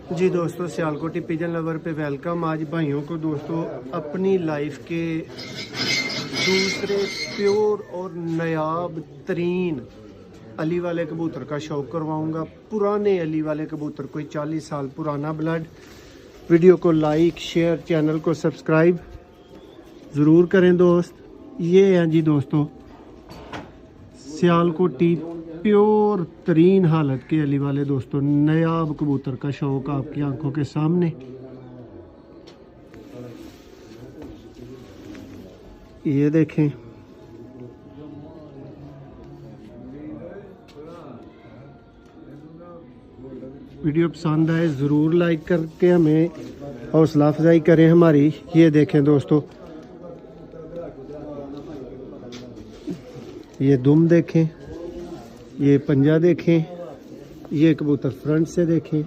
जी दोस्तों, Sialkoti pigeon lover पे welcome. आज भाइयों को दोस्तों अपनी लाइफ के दूसरे प्योर और नायाब तरीन अली वाले कबूतर का शौक करवाऊंगा। पुराने अली वाले कबूतर, कोई 40 साल पुराना ब्लड। वीडियो को लाइक शेयर, चैनल को सब्सक्राइब ज़रूर करें दोस्त। ये हैं जी दोस्तों सियालकोटी प्योर तरीन हालत के अली वाले दोस्तों नायाब कबूतर का शौक आपकी आंखों के सामने। ये देखें, वीडियो पसंद आए ज़रूर लाइक करके हमें हौसला अफजाई करें हमारी। ये देखें दोस्तों, ये दुम देखें, ये पंजा देखें, ये कबूतर फ्रंट से देखें।